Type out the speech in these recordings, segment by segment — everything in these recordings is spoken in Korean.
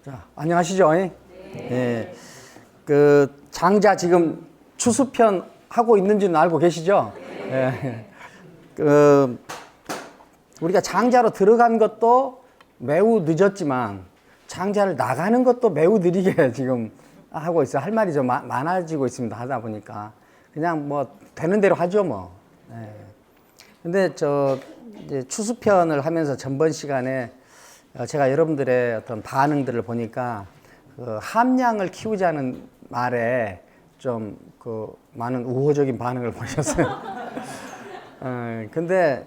자, 안녕하시죠? 네. 예. 그 장자 지금 추수편 하고 있는지는 알고 계시죠? 예. 그 우리가 장자로 들어간 것도 매우 늦었지만 장자를 나가는 것도 매우 느리게 지금 하고 있어요. 할 말이 좀 많아지고 있습니다. 하다 보니까 그냥 뭐 되는 대로 하죠, 뭐. 예. 근데 이제 추수편을 하면서 전번 시간에 제가 여러분들의 어떤 반응들을 보니까 그 함량을 키우자는 말에 좀 그 많은 우호적인 반응을 보셨어요. 근데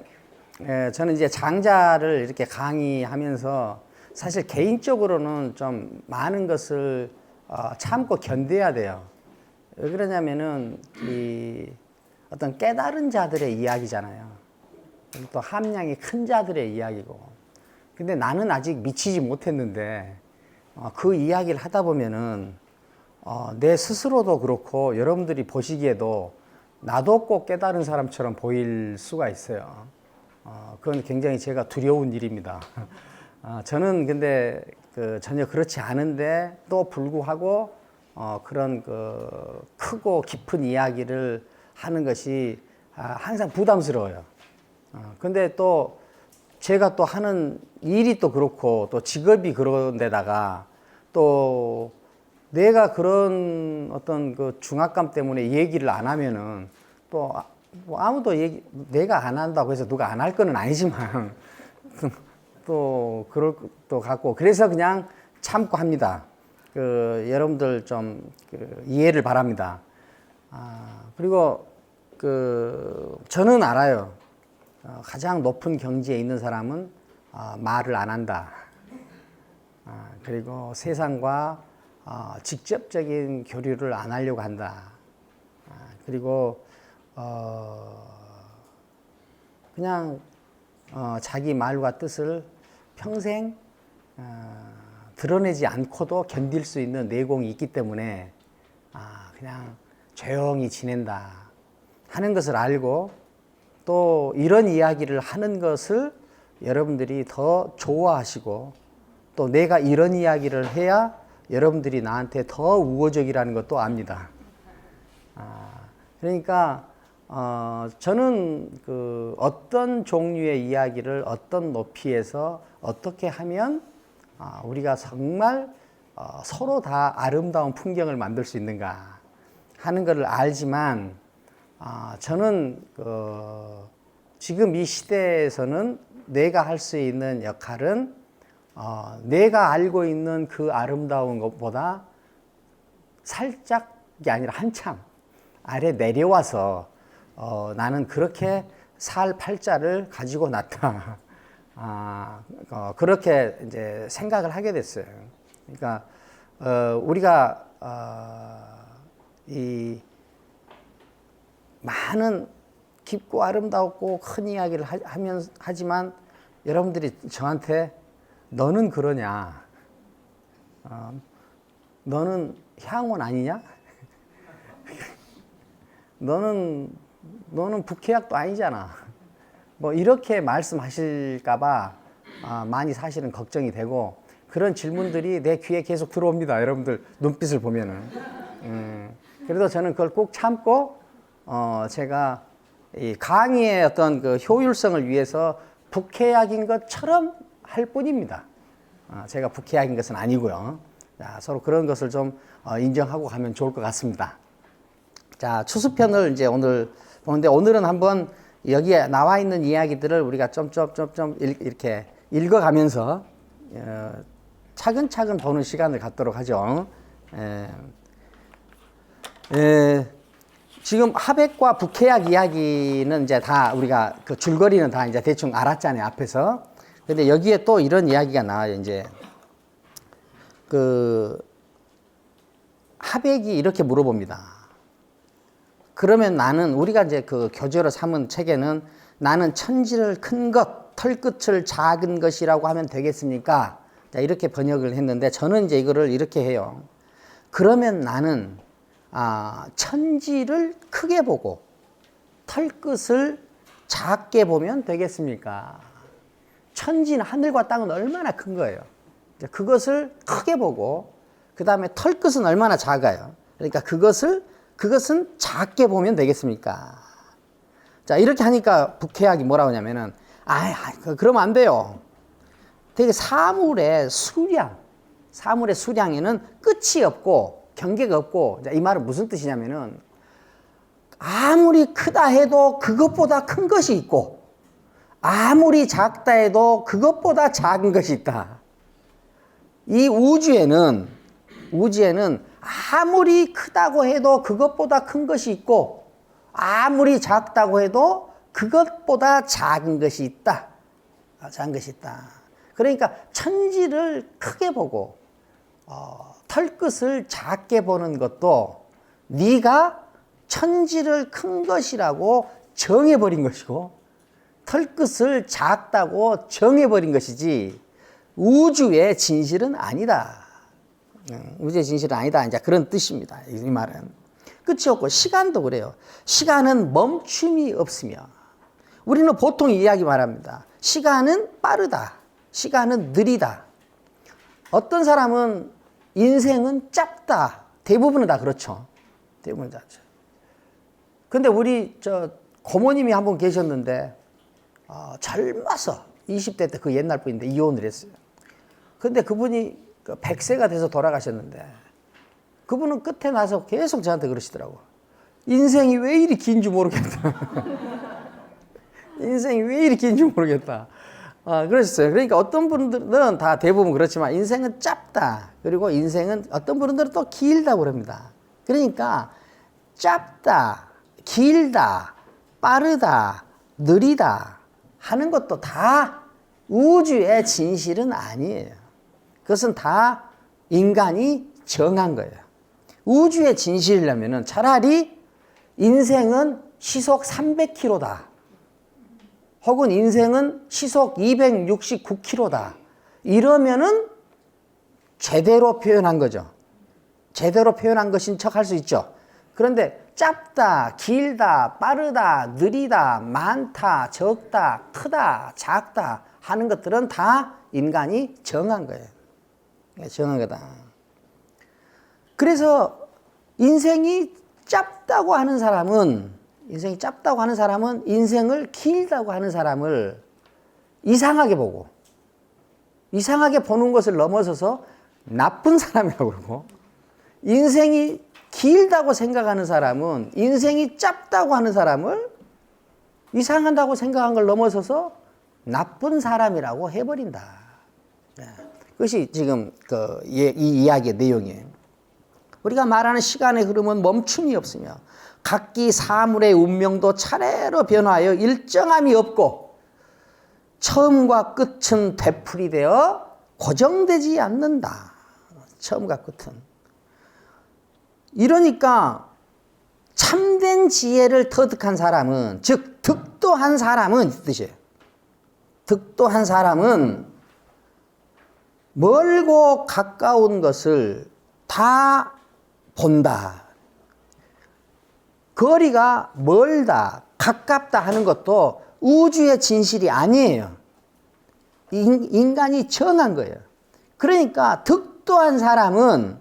저는 이제 장자를 이렇게 강의하면서 사실 개인적으로는 좀 많은 것을 참고 견뎌야 돼요. 왜 그러냐면은 이 어떤 깨달은 자들의 이야기잖아요. 또 함량이 큰 자들의 이야기고. 근데 나는 아직 미치지 못했는데 그 이야기를 하다 보면은 내 스스로도 그렇고 여러분들이 보시기에도 나도 꼭 깨달은 사람처럼 보일 수가 있어요. 그건 굉장히 제가 두려운 일입니다. 저는 근데 전혀 그렇지 않은데 또 불구하고 그런 그 크고 깊은 이야기를 하는 것이 항상 부담스러워요. 근데 또 제가 또 하는 일이 또 그렇고 또 직업이 그런 데다가 또 내가 그런 어떤 그 중압감 때문에 얘기를 안 하면은 또 뭐 아무도 내가 안 한다고 해서 누가 안 할 거는 아니지만 또 그럴 것도 같고 그래서 그냥 참고 합니다. 여러분들 좀 이해를 바랍니다. 그리고 저는 알아요. 가장 높은 경지에 있는 사람은 말을 안 한다. 그리고 세상과 직접적인 교류를 안 하려고 한다. 그리고 그냥 자기 말과 뜻을 평생 드러내지 않고도 견딜 수 있는 내공이 있기 때문에 그냥 조용히 지낸다 하는 것을 알고 또 이런 이야기를 하는 것을 여러분들이 더 좋아하시고 또 내가 이런 이야기를 해야 여러분들이 나한테 더 우호적이라는 것도 압니다. 그러니까 저는 어떤 종류의 이야기를 어떤 높이에서 어떻게 하면 우리가 정말 서로 다 아름다운 풍경을 만들 수 있는가 하는 것을 알지만 저는 지금 이 시대에서는 내가 할 수 있는 역할은 내가 알고 있는 그 아름다운 것보다 살짝이 아니라 한참 아래 내려와서 나는 그렇게 살 팔자를 가지고 났다. 그렇게 이제 생각을 하게 됐어요. 그러니까 우리가 이 많은 깊고 아름답고 큰 이야기를 하지만 여러분들이 저한테 너는 그러냐? 너는 향원 아니냐? 너는 북해약도 아니잖아. 뭐 이렇게 말씀하실까봐 많이 사실은 걱정이 되고 그런 질문들이 내 귀에 계속 들어옵니다. 여러분들 눈빛을 보면은. 그래도 저는 그걸 꼭 참고 제가 이 강의의 어떤 그 효율성을 위해서 북해약인 것처럼 할 뿐입니다. 제가 북해약인 것은 아니고요. 자, 서로 그런 것을 좀 인정하고 가면 좋을 것 같습니다. 자, 추수편을 이제 오늘 보는데 오늘은 한번 여기에 나와 있는 이야기들을 우리가 좀 이렇게 읽어가면서 차근차근 보는 시간을 갖도록 하죠. 지금 하백과 북해약 이야기는 이제 다 우리가 그 줄거리는 다 이제 대충 알았잖아요, 앞에서. 근데 여기에 또 이런 이야기가 나와요, 이제. 하백이 이렇게 물어봅니다. 그러면 나는, 우리가 이제 그 교재로 삼은 책에는 나는 천지를 큰 것, 털끝을 작은 것이라고 하면 되겠습니까? 자, 이렇게 번역을 했는데 저는 이제 이거를 이렇게 해요. 그러면 나는 천지를 크게 보고 털끝을 작게 보면 되겠습니까? 천지는 하늘과 땅은 얼마나 큰 거예요. 그것을 크게 보고 그 다음에 털끝은 얼마나 작아요. 그러니까 그것은 작게 보면 되겠습니까? 자, 이렇게 하니까 북해학이 뭐라고 하냐면은 그러면 안 돼요. 되게 사물의 수량에는 끝이 없고 경계가 없고, 이 말은 무슨 뜻이냐면은 아무리 크다 해도 그것보다 큰 것이 있고 아무리 작다 해도 그것보다 작은 것이 있다. 이 우주에는 아무리 크다고 해도 그것보다 큰 것이 있고 아무리 작다고 해도 그것보다 작은 것이 있다. 작은 것이 있다. 그러니까 천지를 크게 보고 털끝을 작게 보는 것도 네가 천지를 큰 것이라고 정해버린 것이고 털끝을 작다고 정해버린 것이지 우주의 진실은 아니다. 우주의 진실은 아니다. 이제 그런 뜻입니다. 이 말은. 끝이 없고 시간도 그래요. 시간은 멈춤이 없으며 우리는 보통 이야기 말합니다. 시간은 빠르다. 시간은 느리다. 어떤 사람은 인생은 짧다. 대부분은 다 그렇죠. 대부분은 다 그렇죠. 근데 우리 고모님이 한 분 계셨는데 젊어서 20대 때 그 옛날 분인데 이혼을 했어요. 근데 그분이 100세가 돼서 돌아가셨는데 그분은 끝에 나서 계속 저한테 그러시더라고. 인생이 왜 이리 긴 줄 모르겠다. 인생이 왜 이리 긴 줄 모르겠다. 그러셨어요. 그러니까 어떤 분들은 다 대부분 그렇지만 인생은 짧다. 그리고 인생은 어떤 분들은 또 길다고 그럽니다. 그러니까 짧다, 길다, 빠르다, 느리다 하는 것도 다 우주의 진실은 아니에요. 그것은 다 인간이 정한 거예요. 우주의 진실이라면 차라리 인생은 시속 300km다. 혹은 인생은 시속 269km다. 이러면은 제대로 표현한 거죠. 제대로 표현한 것인 척 할 수 있죠. 그런데 짧다, 길다, 빠르다, 느리다, 많다, 적다, 크다, 작다 하는 것들은 다 인간이 정한 거예요. 정한 거다. 그래서 인생이 짧다고 하는 사람은 인생을 길다고 하는 사람을 이상하게 보고 이상하게 보는 것을 넘어서서 나쁜 사람이라고 그러고 인생이 길다고 생각하는 사람은 인생이 짧다고 하는 사람을 이상하다고 생각한 걸 넘어서서 나쁜 사람이라고 해버린다. 그것이 지금 이 이야기의 내용이에요. 우리가 말하는 시간의 흐름은 멈춤이 없으며 각기 사물의 운명도 차례로 변화하여 일정함이 없고 처음과 끝은 되풀이되어 고정되지 않는다. 처음과 끝은. 이러니까 참된 지혜를 터득한 사람은, 즉 득도한 사람은 이 뜻이에요. 득도한 사람은 멀고 가까운 것을 다 본다. 거리가 멀다, 가깝다 하는 것도 우주의 진실이 아니에요. 인간이 정한 거예요. 그러니까 득도한 사람은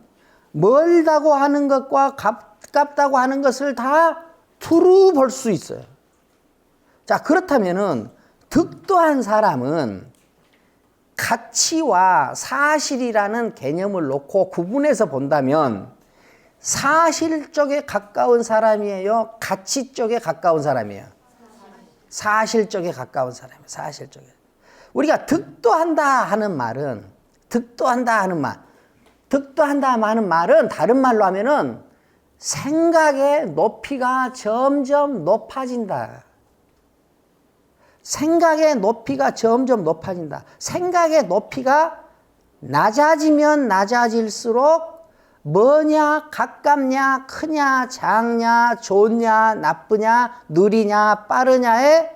멀다고 하는 것과 가깝다고 하는 것을 다 두루 볼 수 있어요. 자, 그렇다면은 득도한 사람은 가치와 사실이라는 개념을 놓고 구분해서 본다면 사실 쪽에 가까운 사람이에요? 가치 쪽에 가까운 사람이에요? 사실 쪽에 가까운 사람이에요. 사실 쪽에. 우리가 득도한다 하는 말은 득도한다 하는 말은 다른 말로 하면은 생각의 높이가 점점 높아진다. 생각의 높이가 점점 높아진다. 생각의 높이가 낮아지면 낮아질수록 뭐냐, 가깝냐, 크냐, 작냐, 좋냐, 나쁘냐, 느리냐, 빠르냐에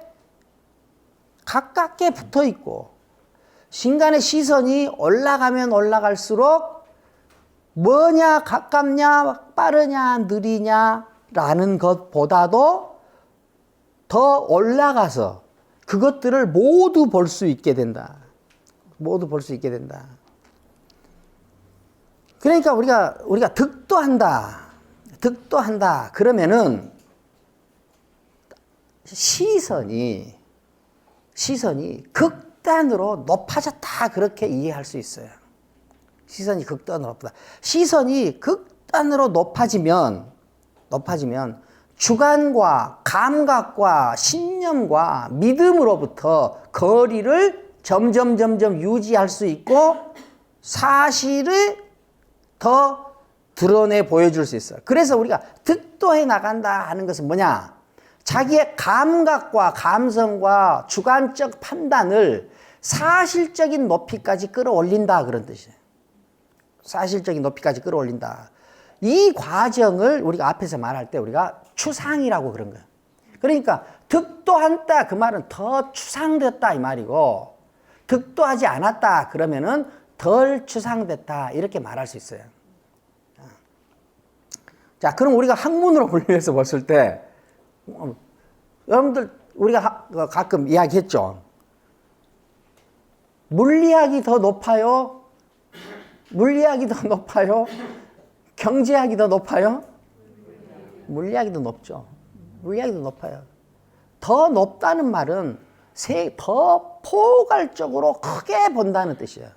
가깝게 붙어 있고 인간의 시선이 올라가면 올라갈수록 뭐냐, 가깝냐, 빠르냐, 느리냐라는 것보다도 더 올라가서 그것들을 모두 볼 수 있게 된다. 모두 볼 수 있게 된다. 그러니까 우리가 득도한다. 그러면은 시선이 극단으로 높아졌다. 그렇게 이해할 수 있어요. 시선이 극단으로 높다. 시선이 극단으로 높아지면 주관과 감각과 신념과 믿음으로부터 거리를 점점 유지할 수 있고 사실을 더 드러내 보여줄 수 있어요. 그래서 우리가 득도해 나간다 하는 것은 뭐냐? 자기의 감각과 감성과 주관적 판단을 사실적인 높이까지 끌어올린다 그런 뜻이에요. 사실적인 높이까지 끌어올린다. 이 과정을 우리가 앞에서 말할 때 우리가 추상이라고 그런 거예요. 그러니까 득도한다 그 말은 더 추상됐다 이 말이고 득도하지 않았다 그러면은 덜 추상됐다 이렇게 말할 수 있어요. 자, 그럼 우리가 학문으로 분류해서 봤을 때 여러분들 우리가 가끔 이야기했죠. 물리학이 더 높아요? 물리학이 더 높아요? 경제학이 더 높아요? 물리학이 더 높죠. 물리학이 더 높아요. 더 높다는 말은 더 포괄적으로 크게 본다는 뜻이에요.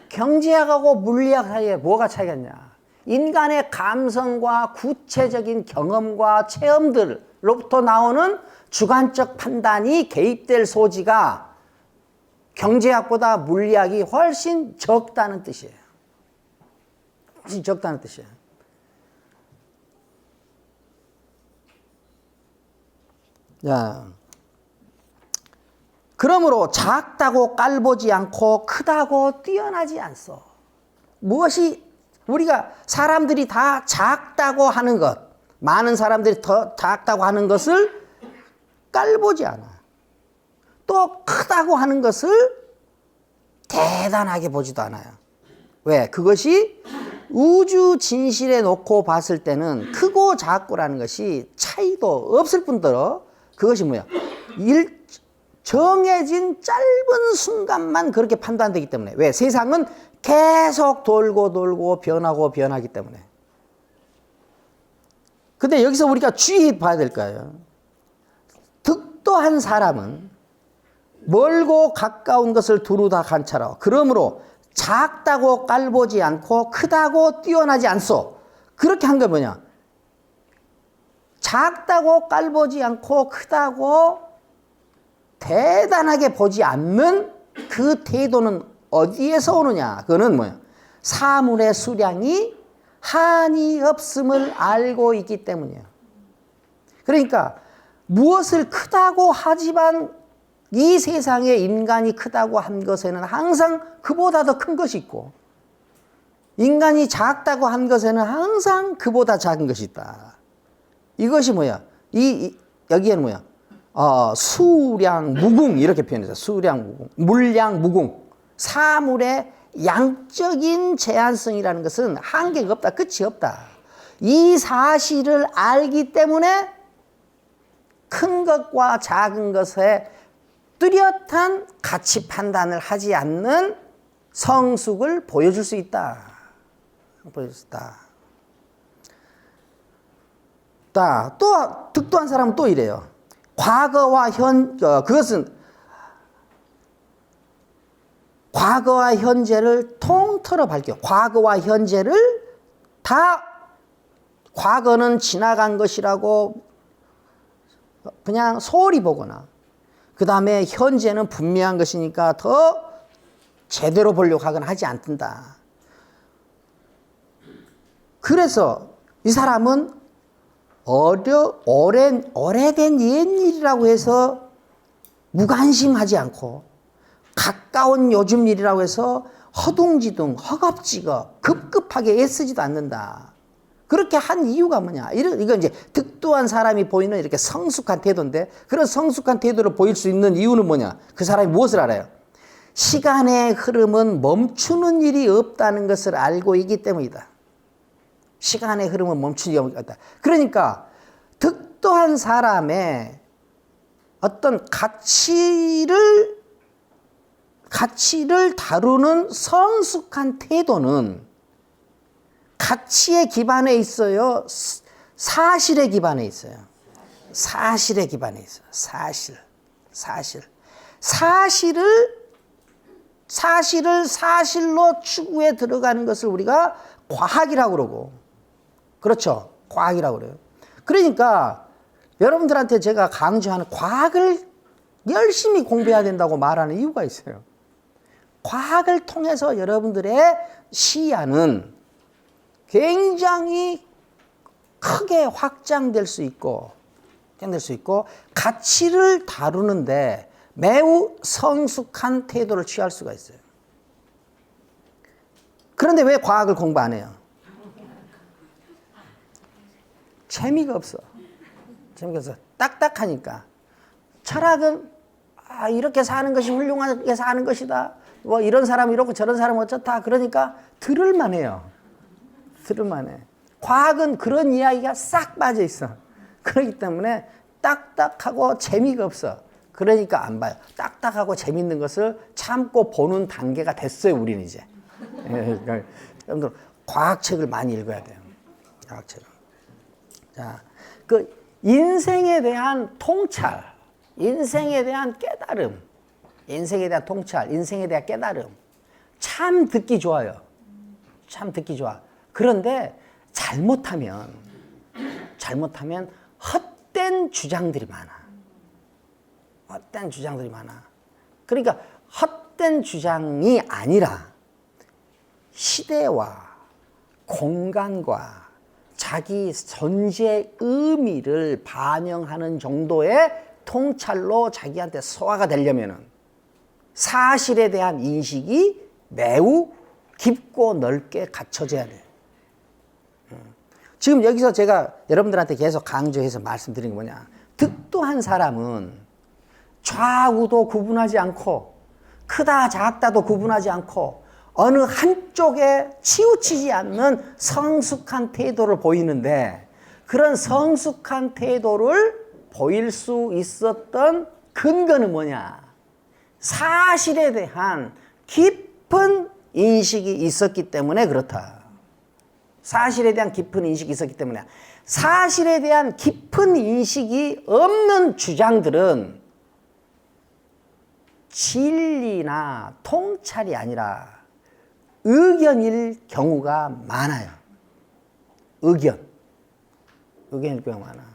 경제학하고 물리학 사이에 뭐가 차이가 있냐? 인간의 감성과 구체적인 경험과 체험들로부터 나오는 주관적 판단이 개입될 소지가 경제학보다 물리학이 훨씬 적다는 뜻이에요. 훨씬 적다는 뜻이에요. 자, 그러므로 작다고 깔보지 않고 크다고 뛰어나지 않소. 무엇이 우리가 사람들이 다 작다고 하는 것, 많은 사람들이 더 작다고 하는 것을 깔보지 않아. 또 크다고 하는 것을 대단하게 보지도 않아요. 왜? 그것이 우주 진실에 놓고 봤을 때는 크고 작고라는 것이 차이도 없을 뿐더러 그것이 뭐야? 정해진 짧은 순간만 그렇게 판단되기 때문에. 왜? 세상은 계속 돌고 변하기 때문에. 근데 여기서 우리가 주의해 봐야 될 거예요. 득도한 사람은 멀고 가까운 것을 두루 다 관찰하고 그러므로 작다고 깔보지 않고 크다고 뛰어나지 않소. 그렇게 한 게 뭐냐? 작다고 깔보지 않고 크다고 대단하게 보지 않는 그 태도는 어디에서 오느냐? 그거는 뭐야? 사물의 수량이 한이 없음을 알고 있기 때문이에요. 그러니까 무엇을 크다고 하지만 이 세상에 인간이 크다고 한 것에는 항상 그보다 더 큰 것이 있고 인간이 작다고 한 것에는 항상 그보다 작은 것이 있다. 이것이 뭐야? 여기에는 뭐야? 수량무궁 이렇게 표현해서 수량무궁, 물량무궁. 사물의 양적인 제한성이라는 것은 한계가 없다. 끝이 없다. 이 사실을 알기 때문에 큰 것과 작은 것에 뚜렷한 가치 판단을 하지 않는 성숙을 보여줄 수 있다. 보여줄 수 있다. 또 득도한 사람은 또 이래요. 과거와 과거와 현재를 통틀어 밝혀. 과거와 현재를 다 과거는 지나간 것이라고 그냥 소홀히 보거나 그 다음에 현재는 분명한 것이니까 더 제대로 보려고 하거나 하지 않는다. 그래서 이 사람은 오래된 옛일이라고 해서 무관심하지 않고 가까운 요즘 일이라고 해서 허둥지둥 허겁지겁 급급하게 애쓰지도 않는다. 그렇게 한 이유가 뭐냐? 이건 이제 득도한 사람이 보이는 이렇게 성숙한 태도인데 그런 성숙한 태도를 보일 수 있는 이유는 뭐냐? 그 사람이 무엇을 알아요? 시간의 흐름은 멈추는 일이 없다는 것을 알고 있기 때문이다. 시간의 흐름은 멈추는 일이 없다. 그러니까 득도한 사람의 어떤 가치를 다루는 성숙한 태도는 가치에 기반해 있어요? 사실에 기반해 있어요? 사실에 기반해 있어요. 사실을 사실로 추구해 들어가는 것을 우리가 과학이라고 그러고, 그렇죠? 과학이라고 그래요. 그러니까 여러분들한테 제가 강조하는 과학을 열심히 공부해야 된다고 말하는 이유가 있어요. 과학을 통해서 여러분들의 시야는 굉장히 크게 확장될 수 있고 가치를 다루는데 매우 성숙한 태도를 취할 수가 있어요. 그런데 왜 과학을 공부 안 해요? 재미가 없어. 딱딱하니까. 철학은 이렇게 사는 것이 훌륭하게 사는 것이다. 뭐 이런 사람은 이렇고 저런 사람은 어쩌다. 그러니까 들을만 해요. 들을만 해. 과학은 그런 이야기가 싹 빠져 있어. 그렇기 때문에 딱딱하고 재미가 없어. 그러니까 안 봐요. 딱딱하고 재밌는 것을 참고 보는 단계가 됐어요, 우리는 이제. 그러니까 여러분들 과학책을 많이 읽어야 돼요. 과학책을. 자, 그 인생에 대한 통찰, 인생에 대한 깨달음, 인생에 대한 통찰, 인생에 대한 깨달음. 참 듣기 좋아요. 참 듣기 좋아. 그런데 잘못하면 헛된 주장들이 많아. 헛된 주장들이 많아. 그러니까 헛된 주장이 아니라 시대와 공간과 자기 존재의 의미를 반영하는 정도의 통찰로 자기한테 소화가 되려면은 사실에 대한 인식이 매우 깊고 넓게 갖춰져야 돼. 지금 여기서 제가 여러분들한테 계속 강조해서 말씀드린 게 뭐냐. 득도한 사람은 좌우도 구분하지 않고 크다 작다도 구분하지 않고 어느 한쪽에 치우치지 않는 성숙한 태도를 보이는데, 그런 성숙한 태도를 보일 수 있었던 근거는 뭐냐? 사실에 대한 깊은 인식이 있었기 때문에 그렇다. 사실에 대한 깊은 인식이 있었기 때문에. 사실에 대한 깊은 인식이 없는 주장들은 진리나 통찰이 아니라 의견일 경우가 많아요. 의견일 경우가 많아.